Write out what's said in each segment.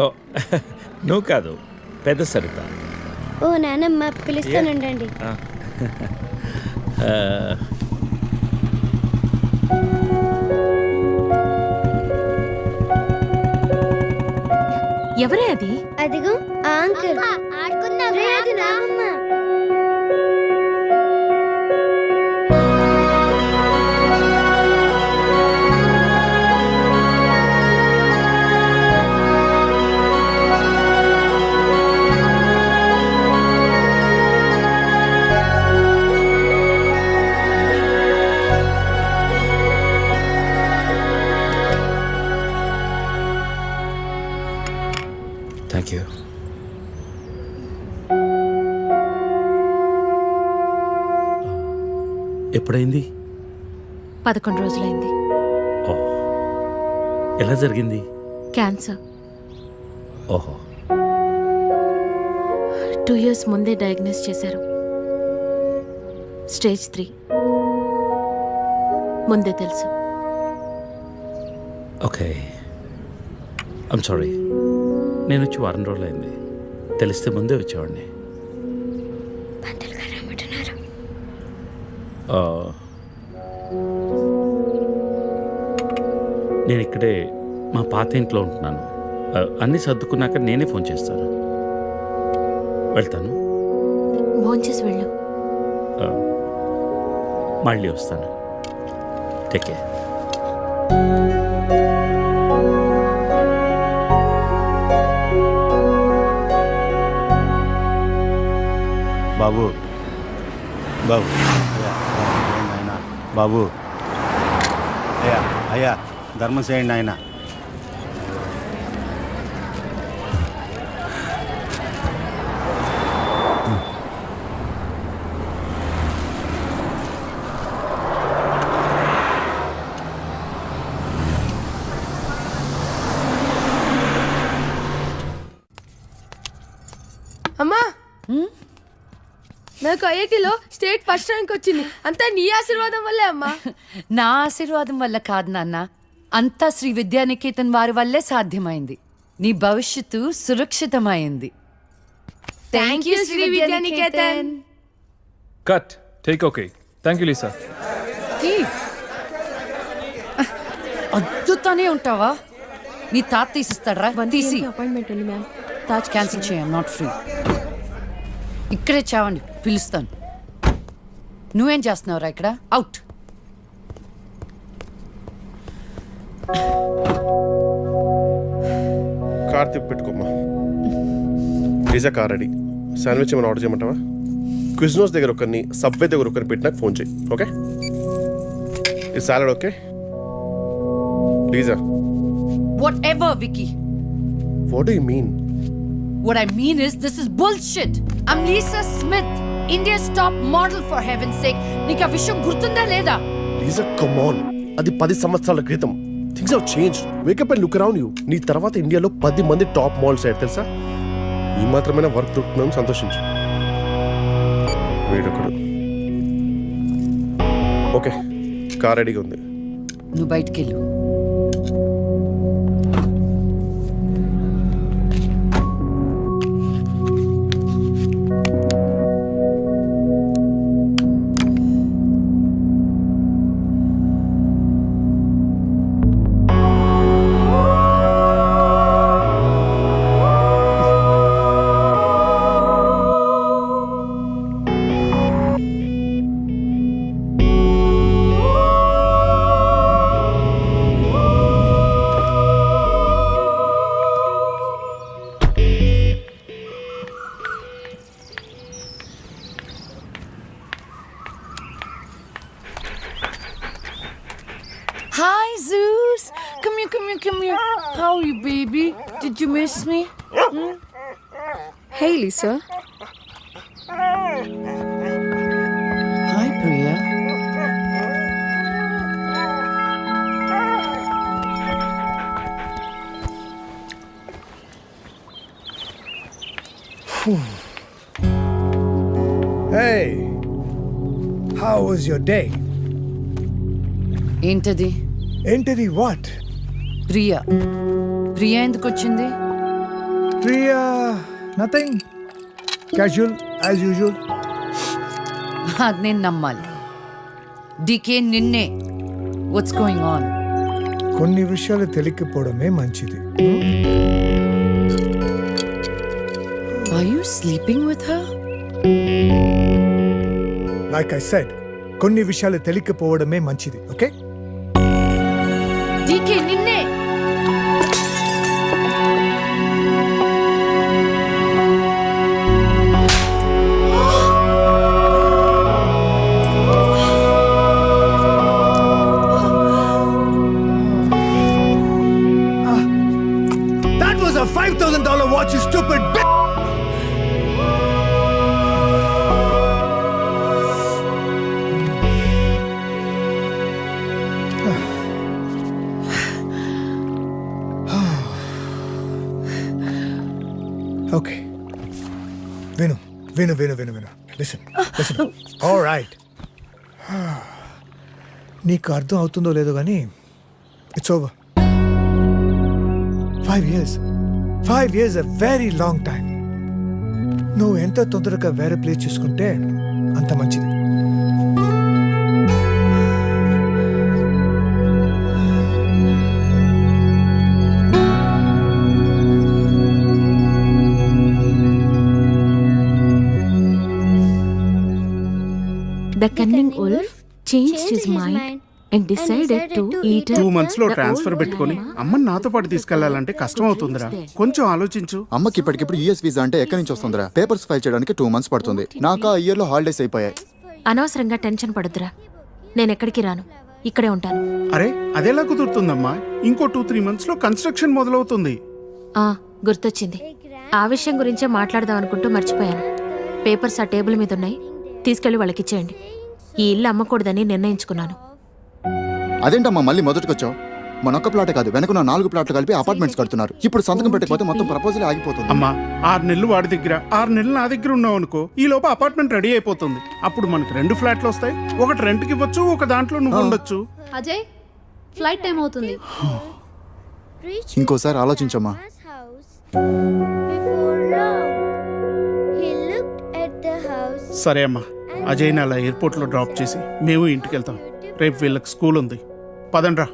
ఓ నువ్వు కాదు, పెద్ద సరిత. ఓ నానమ్మ పిలుస్తానుండండి. ఎవరే అది? అదిగో ఆ అంకుల్. రే, అది నానమ్మ. Thank you. ఎప్పుడైంది? 11 రోజులైంది. ఓ, ఎలా జరిగింది? క్యాన్సర్. ఓహో. 2 years ముందే డయాగ్నోస్ చేశారు. స్టేజ్ 3 ముందే తెలుసు. Okay, I'm sorry. నేను వచ్చి 1 రోజులు అయింది. తెలిస్తే ముందే వచ్చేవాడిని. నేను ఇక్కడే మా పాత ఇంట్లో ఉంటున్నాను. అన్నీ సర్దుకున్నాక నేనే ఫోన్ చేస్తాను. వెళ్తాను. భోంచేసి వెళ్ళు. మళ్ళీ వస్తాను. Take care. బాబు బాబు ఆయన బాబు అయ్యా అయ్యా ధర్మం చేయండి ఆయన. అమ్మా, నాకు ఐఐటీలో స్టేట్ ఫస్ట్ ర్యాంక్ వచ్చింది. అంతా నీ ఆశీర్వాదం వల్లే అమ్మా. నా ఆశీర్వాదం వల్ల కాదు నాన్న, అంతా శ్రీ విద్యానికేతన్ వారి వల్లే సాధ్యమైంది. నీ భవిష్యత్తు సురక్షితమైంది. Thank you Sri Vidyanikethan. Cut. Take okay. Thank you Lisa. అద్దుతానే ఉంటావా? నీ తాత తీసిస్తాడరా? తీసి అపాయింట్మెంట్ ఉంది మ్యామ్. తాజ్ క్యాన్సిల్ చేయం, నాట్ ఫ్రీ. ఇక్కడే చావండి, పిలుస్తాను. నువ్వేం చేస్తున్నావురా ఇక్కడ? అవుట్. కార్ తిప్పి పెట్టుకోమ్మా. Pizza car ready. శాండ్విచ్ ఏమైనా ఆర్డర్ చేయమంటావా? క్విజ్నోస్ దగ్గర ఒకరిని, సబ్వే దగ్గర ఒకరిని పెట్టి నాకు ఫోన్ చేయి. ఓకే? ఈ salad okay? లీజా. Whatever, Vicky. What do you mean? What I mean is, this is bullshit. I'm Lisa Smith, India's top model, for heaven's sake. నీకు ఆ విషయం గుర్తుందా లేదా? లీజా కమ్ ఆన్. అది 10 సంవత్సరాల క్రితం. Things have changed. Wake up and look around you. నీ తర్వాత ఇండియాలో 10 మంది టాప్ మోడల్స్ అయ్యారు తెలుసా? ఈ మాత్రమైనా వర్క్ దొరుకుతుందని సంతోషించు. వీడొకడు. ఓకే, కార్ రెడీగా ఉంది. నువ్వు బయటికెళ్ళు. Hi, Zeus. Come here, come here, come here. How are you, baby? Did you miss me? Hey, Lisa. Hi, Priya. Hey, how was your day? ఏంటది? Entity what? ప్రియా. ప్రియా ఎందుకు వచ్చింది? Priya, nothing. Casual, as usual. అది నేను నమ్మాలి. DK నిన్నే. What's going on? కొన్ని విషయాలు తెలియకపోవడమే మంచిది. Are you sleeping with her? Like I said, కొన్ని విషయాలు తెలియకపోవడమే మంచిది. ఓకే? డీకే నిన్నే. That was a $5,000 watch, you stupid bitch! Okay. Vinu. Listen. All right. నీకు అర్థం అవుతుందో లేదో కానీ it's over. 5 years. 5 years a very long time. నువ్వు ఎంత తొందరగా వేరే ప్లేస్ చూసుకుంటే అంత మంచిది. The cunning wolf changed his mind and decided to eat 2 months లో ట్రాన్స్ఫర్ పెట్టుకొని అమ్మని నాతో పాటు తీసుకెళ్లాలంటే కష్టం అవుతుందిరా. కొంచెం ఆలోచించు. అమ్మకి ఇప్పటికిప్పుడు యూఎస్ వీసా అంటే ఎక్కడి నుంచి వస్తుందిరా? పేపర్స్ ఫైల్ చేయడానికి 2 months పడుతుంది. నాకు ఆ ఇయర్ లో హాలిడేస్ అయిపోయాయి. అనవసరంగా టెన్షన్ పడొద్దురా. నేను ఎక్కడికి రాను, ఇక్కడే ఉంటాను. అరే అదెలా కుదురుతుందమ్మా? ఇంకో 2-3 months లో కన్స్ట్రక్షన్ మొదలవుతుంది. గుర్తొచ్చింది. ఆ విషయం గురించే మాట్లాడదాం అనుకుంటూ మర్చిపోయాను. పేపర్స్ ఆ టేబుల్ మీద ఉన్నాయి, తీసుకెళ్లి వాళ్ళకి ఇచ్చేయండి. ఈ ఇల్లు అమ్మకూడదని నిర్ణయించుకున్నాను. అదేంటమ్మా మళ్ళీ మొదటికొచ్చావు? మనొక్క ప్లాట్ కాదు, వెనకున్న 4 ప్లాట్లు కలిపి అపార్ట్మెంట్స్ కడుతున్నారు. ఇప్పుడు సంతకం పెట్టకపోతే మొత్తం ప్రపోజల్ ఆగిపోతుంది. అమ్మా 6 నెలలు వాడి దగ్గర 6 నెలలు నా దగ్గర ఉన్నావు అనుకో, ఈ లోపు అపార్ట్మెంట్ రెడీ అయిపోతుంది. అప్పుడు మనకి 2 ఫ్లాట్లు వస్తాయి. ఒకటి రెంట్కి ఇవ్వచ్చు, ఒక దాంట్లో నువ్వు ఉండొచ్చు. అజయ్, ఫ్లైట్ టైం అవుతుంది. ఇంకోసారి ఆలోచించమ్మా. సరే అమ్మా, అజయ్ని అలా ఎయిర్పోర్ట్లో డ్రాప్ చేసి మేము ఇంటికి వెళ్తాం. రేపు వీళ్ళకి స్కూల్ ఉంది. పదండ్రా.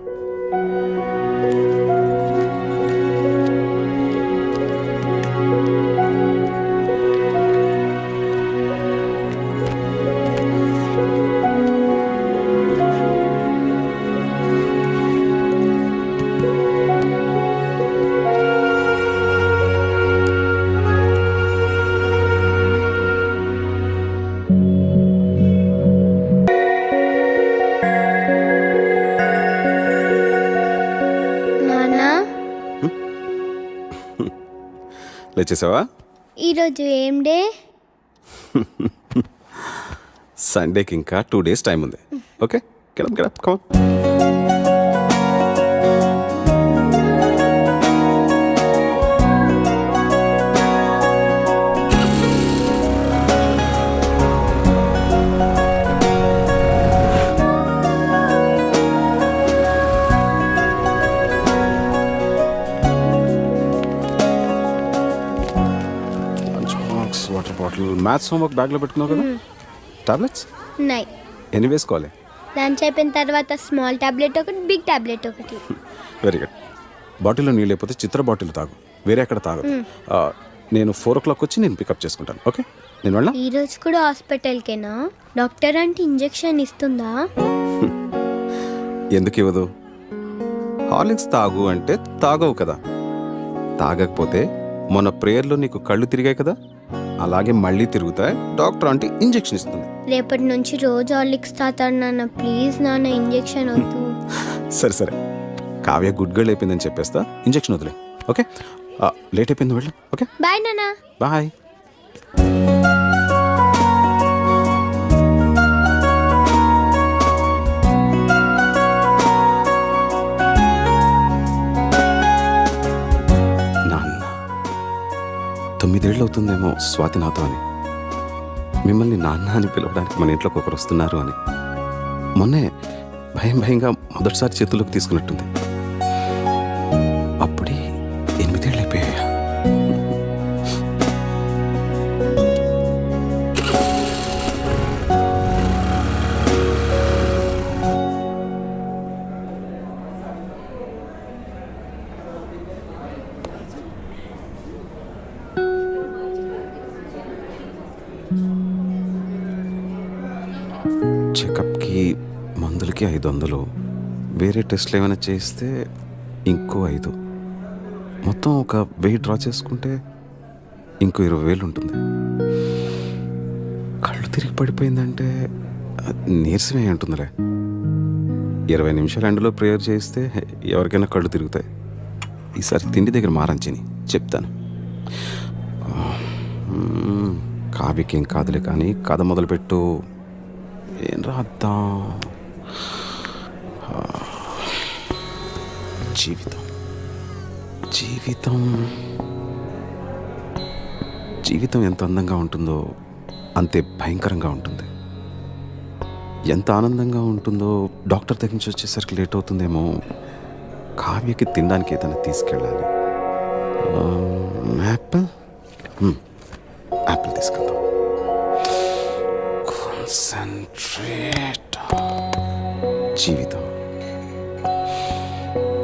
లేచేసావా? ఈరోజు ఏం డే? సండేకి ఇంకా 2 days టైం ఉంది. Okay, getup come. Water bottle, maths homework బ్యాగ్లో పెట్టుకున్నావు కదా. టాబ్లెట్స్ నై ఎన్ని వేసుకోవాలి? లంచ్ అయిపోయిన తర్వాత స్మాల్ టాబ్లెట్ ఒకటి, బిగ్ టాబ్లెట్ ఒకటి. Very good. బాటిల్లో నీళ్ళు లేకపోతే చిత్ర బాటిల్ తాగు, వేరే ఎక్కడ తాగదు. నేను 4 o'clock వచ్చి నేను పికప్ చేసుకుంటాను. ఓకే, నేను వెళ్ళా. ఈ రోజు కూడా హాస్పిటల్కేనా? డాక్టర్ అంటే ఇంజెక్షన్ ఇస్తుందా? ఎందుకు ఇవ్వదు? హార్లిక్స్ తాగు అంటే తాగవు కదా. తాగకపోతే మొన్న ప్రేయర్లో నీకు కళ్ళు తిరిగాయి కదా, అలాగే మళ్ళీ తిరుగుతాయి. డాక్టర్ అంటే ఇంజెక్షన్ ఇస్తుంది. రేపటి నుంచి రోజు హార్లిక్స్ తాతాడు నాన్న. ప్లీజ్ నాన్న, ఇంజెక్షన్ వద్దు. సరే కావ్య గుడ్ గర్ల్ అయిపోయిందని చెప్పేస్తా. ఇంజెక్షన్ వదిలే. ఓకే, లేట్ అయిపోయింది, వెళ్ళు. ఓకే బాయ్ నాన్న. బాయ్. నాన్న 9 ఏళ్ళు అవుతుందేమో స్వాతి నాతో అని. మిమ్మల్ని నాన్న అని పిలవడానికి మన ఇంట్లోకి ఒకరు వస్తున్నారు అని. మొన్నే భయంగా మొదటిసారి చేతుల్లోకి తీసుకున్నట్టుంది. అప్పుడే 8 ఏళ్ళు అయిపోయాయా? టెస్టులకి 500, వేరే టెస్ట్లు ఏమైనా చేస్తే ఇంకో 5, మొత్తం ఒక 1000 డ్రా చేసుకుంటే ఇంకో 20,000 ఉంటుంది. కళ్ళు తిరిగి పడిపోయిందంటే నీరసమే ఉంటుందిలే. 20 నిమిషాలు ఎండలో ప్రేయర్ చేస్తే ఎవరికైనా కళ్ళు తిరుగుతాయి. ఈసారి తిండి దగ్గర మారంచిని చెప్తాను. కావ్యకేం కాదులే కానీ కథ మొదలుపెట్టు. ఏం రాద్దాం? జీవితం జీవితం జీవితం ఎంత అందంగా ఉంటుందో అంతే భయంకరంగా ఉంటుంది. ఎంత ఆనందంగా ఉంటుందో డాక్టర్ దగ్గర నుంచి వచ్చేసరికి లేట్ అవుతుందేమో. కావ్యకి తినడానికి ఏదైనా తీసుకెళ్ళాలి. యాపిల్ యాపిల్ తీసుకెళ్దాం. కాన్సంట్రేట్. జీవితం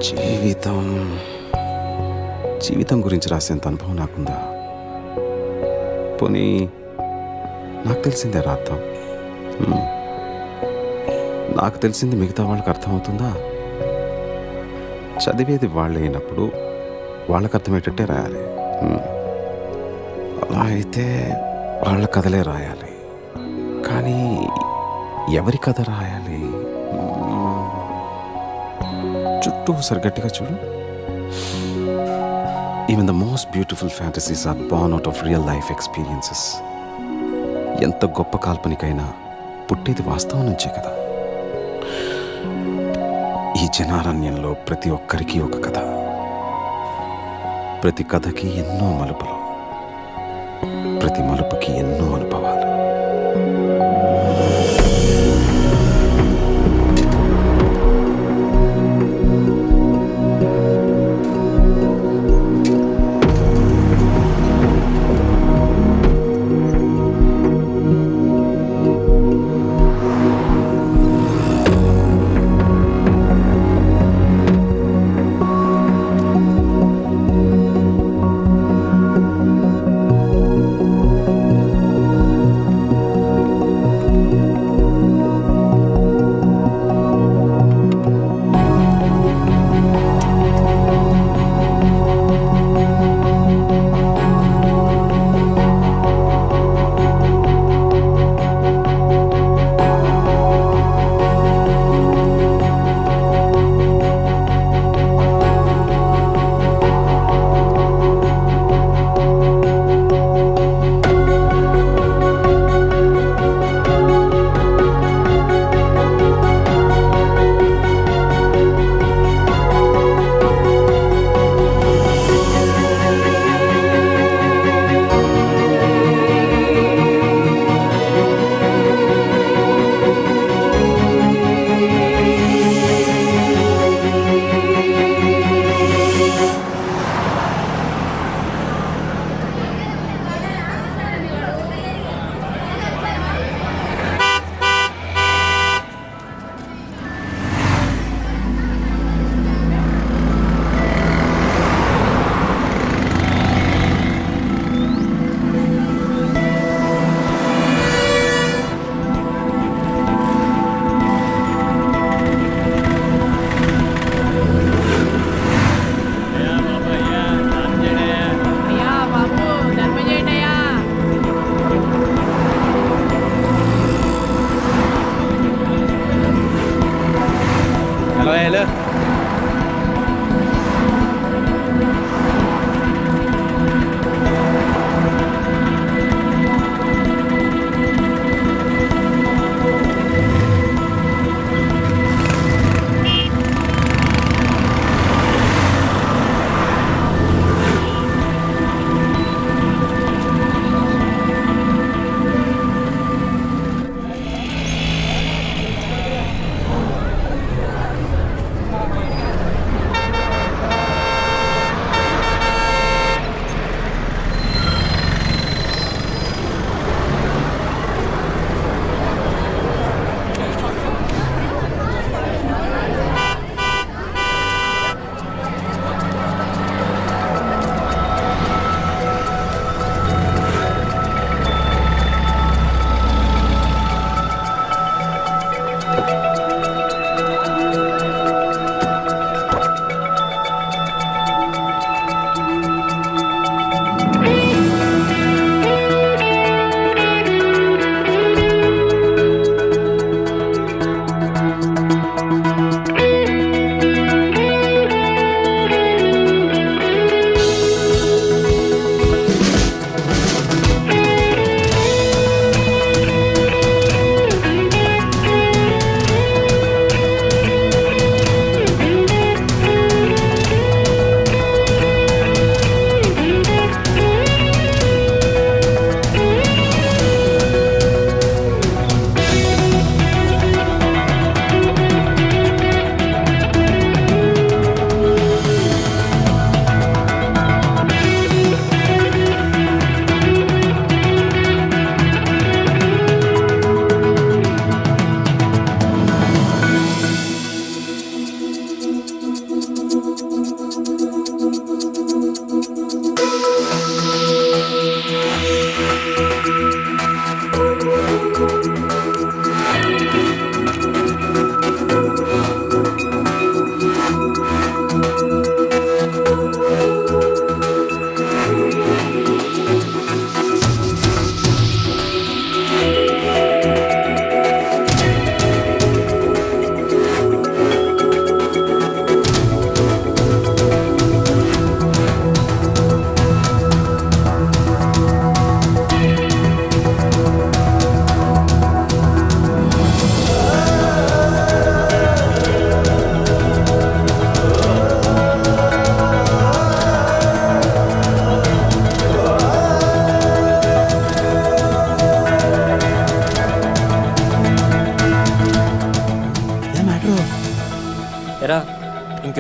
జీవితం జీవితం గురించి రాసేంత అనుభవం నాకుందా? పోనీ నాకు తెలిసిందే రాద్దాం. నాకు తెలిసింది మిగతా వాళ్ళకి అర్థమవుతుందా? చదివేది వాళ్ళు అయినప్పుడు వాళ్ళకి అర్థమయ్యేటట్టే రాయాలి. అలా అయితే వాళ్ళ కథలే రాయాలి. కానీ ఎవరి కథ రాయాలి? చుట్టూ ఒకసారి గట్టిగా చూడు. Even the most beautiful fantasies are born out of real life experiences. ఎంత గొప్ప కాల్పనికైనా పుట్టేది వాస్తవం నుంచే కదా. ఈ జనారణ్యంలో ప్రతి ఒక్కరికి ఒక కథ, ప్రతి కథకి ఎన్నో మలుపులు, ప్రతి మలుపుకి ఎన్నో అనుభవాలు.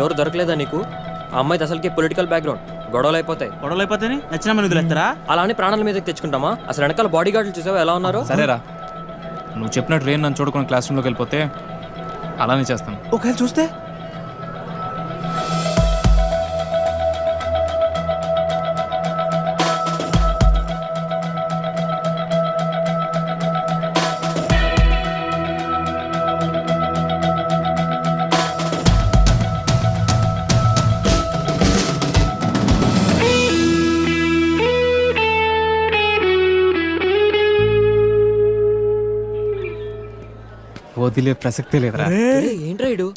ఇంకెవరు దొరకలేదా నీకు? ఆ అమ్మాయిది అసలుకి పొలిటికల్ బ్యాక్గ్రౌండ్, గొడవలు అయిపోతాయి. గొడవలు అయిపోతే నచ్చిన మన వదిలేస్తారా? అలా అని ప్రాణాల మీదకి తెచ్చుకుంటామా? అసలు వెనకాల బాడీ గార్డులు చూసావా ఎలా ఉన్నారు? సరేరా, నువ్వు చెప్పినట్టు రేణు నన్ను చూడకుండా క్లాస్ రూమ్లోకి వెళ్ళిపోతే అలానే చేస్తాను. ఒకవేళ చూస్తే వదిలే ప్రసక్తే లేదురా. ఏంట్రా ఇడు?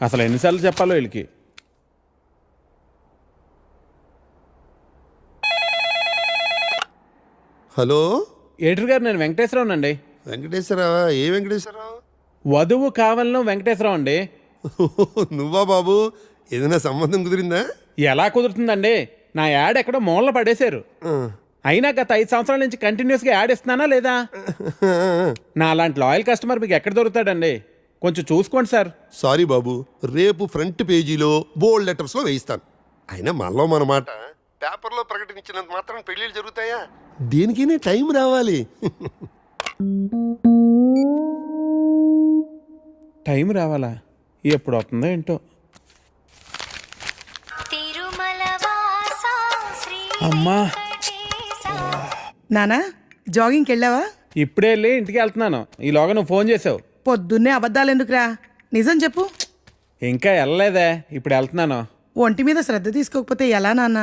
అసలు ఎన్నిసార్లు చెప్పాలో వీళ్ళకి. హలో, ఏటర్ గారు, నేను వెంకటేశ్వరరావు అండి. వెంకటేశ్వరరావా? ఏ వెంకటేశ్వరరావు? వధువు కావాలను వెంకటేశ్వరరావు అండి. నువ్వా బాబు? ఏదైనా సంబంధం కుదిరిందా? ఎలా కుదురుతుందండి? నా యాడ్ ఎక్కడో మూలన పడేశారు. అయినా గత 5 సంవత్సరాల నుంచి కంటిన్యూస్గా యాడ్ ఇస్తున్నానా లేదా? నా అలాంటి లాయల్ కస్టమర్ మీకు ఎక్కడ దొరుకుతాడండి? కొంచెం చూసుకోండి సార్. సారీ బాబు, రేపు ఫ్రంట్ పేజీలో బోల్డ్ లెటర్స్లో వేయిస్తాను. అయినా మనలో మన మాట పేపర్లో ప్రకటించినంత మాత్రం పెళ్ళిళ్ళు జరుగుతాయా? దేనికైనా టైం రావాలి. టైం రావాలా? ఎప్పుడు వస్తుందో ఏంటో. అమ్మా, నానా జాగింగ్కి వెళ్ళావా? ఇప్పుడే వెళ్ళి ఇంటికి వెళ్తున్నాను. ఈలోగా నువ్వు ఫోన్ చేసావు. పొద్దున్నే అబద్ధాలు ఎందుకురా, నిజం చెప్పు. ఇంకా వెళ్ళలేదే, ఇప్పుడు వెళ్తున్నాను. ఒంటి మీద శ్రద్ధ తీసుకోకపోతే ఎలా నాన్న?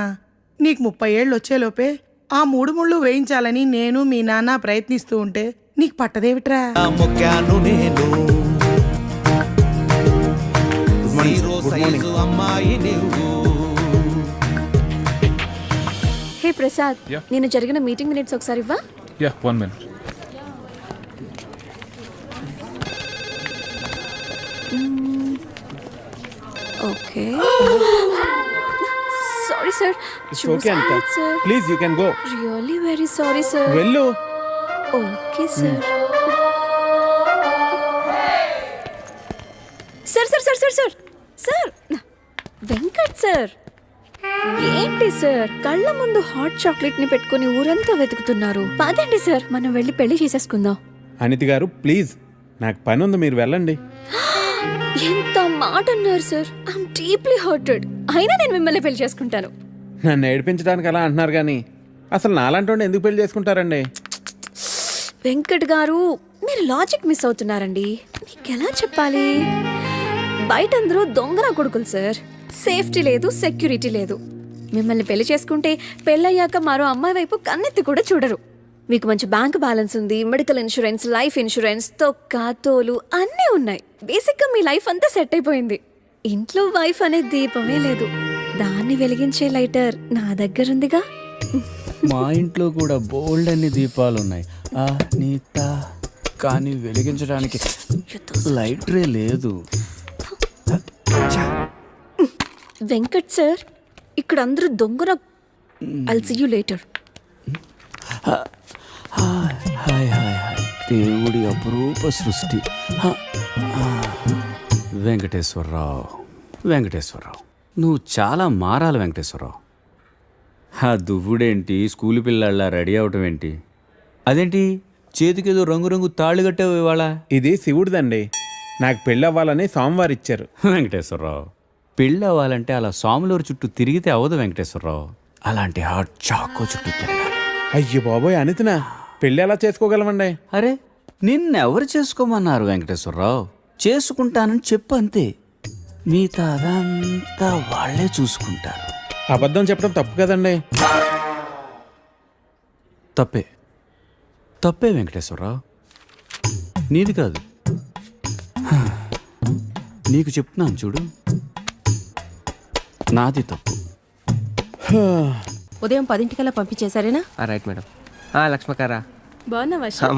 నీకు 30 ఏళ్ళు వచ్చేలోపే ఆ 3 ముళ్ళు వేయించాలని నేను మీ నాన్న ప్రయత్నిస్తూ ఉంటే నీకు పట్టదేవిట్రా? హే ప్రసాద్, నేను జరిగిన మీటింగ్ మినిట్స్ ఒకసారి ఇవ్వా? Yeah, 1 minute. Okay. Sorry sir. Okay అంట. Please you can go. Really very sorry sir. వెళ్ళు. Okay sir. Sir sir sir sir sir sir Venkat sir, ఏంటి సార్ కళ్ళ ముందు హాట్ చాక్లెట్ ని పెట్టుకుని ఊరంతా వెతుకుతున్నారు? పదండి సార్, మనం వెళ్ళి పెళ్లి చేసేసుకుందాం. అనితి గారు ప్లీజ్, నాకు పని ఉంది, మీరు వెళ్ళండి. ఎంత మాట అన్నారు సార్. I'm deeply hurted. అయినా నేను మిమ్మల్ని పెళ్లి చేసుకుంటాను. నన్ను ఏడిపించడానికి అలా అంటున్నారు కానీ అసలు నాలాంటి వాడిని ఎందుకు పెళ్లి చేసుకుంటారండి? వెంకట్ గారు, మీరు లాజిక్ మిస్ అవుతున్నారండి. మీకు ఎలా చెప్పాలి? బయట అందరూ దొంగన కొడుకులు సార్. సేఫ్టీ లేదు, సెక్యూరిటీ లేదు. మిమ్మల్ని పెళ్లి చేసుకుంటే పెళ్ళయ్యాక మరో అమ్మాయి వైపు కన్నెత్తి కూడా చూడరు. మీకు మంచి బ్యాంక్ బ్యాలెన్స్ ఉంది, మెడికల్ ఇన్సూరెన్స్, లైఫ్ ఇన్సూరెన్స్, తొక్క తోలు అన్నీ ఉన్నాయి. బేసిక్గా మీ లైఫ్ అంతా సెట్ అయిపోయింది. ఇంట్లో వైఫ్ అనే దీపమే లేదు, దాన్ని వెలిగించే లైటర్ నా దగ్గర ఉందిగా. మా ఇంట్లో కూడా బోల్డ్ అన్ని దీపాలు ఉన్నాయి నీత, కానీ వెలిగించడానికి లైటరే లేదు. వెంకట్ సార్, ఇక్కడ అందరూ దొంగన. I'll see you later. Hi hi hi, దేవుడి అపురూప సృష్టి. వెంకటేశ్వరరావు, వెంకటేశ్వరరావు, నువ్వు చాలా మారాలి వెంకటేశ్వరరావు. ఆ దువ్వుడేంటి, స్కూల్ పిల్లల్లా రెడీ అవటం ఏంటి? అదేంటి చేతికేదో రంగురంగు తాళ్ళు కట్టావు ఇవాళ. ఇది శివుడిదండి. నాకు పెళ్ళి అవ్వాలని స్వామివారు ఇచ్చారు. వెంకటేశ్వరరావు, పెళ్ళి అవ్వాలంటే అలా సాములూరు చుట్టూ తిరిగితే అవ్వదు వెంకటేశ్వరరావు. అలాంటి హాట్ చాకో చుట్టూ తిరగాలి. అయ్యో బాబోయ్ అనితనా, పెళ్ళి ఎలా చేసుకోగలమండి? అరే నిన్నెవరు చేసుకోమన్నారు వెంకటేశ్వరరావు? చేసుకుంటానని చెప్పు అంతే. మిగతా అదంతా వాళ్ళే చూసుకుంటారు. అబద్ధం చెప్పడం తప్పు కదండి. తప్పే తప్పే వెంకటేశ్వరరావు, నీది కాదు. నీకు చెప్తున్నాను చూడు, నాది తప్పు. ఉదయం 10 పంపించేశారేనా? Right madam. లక్ష్మకారా బాగున్నావా?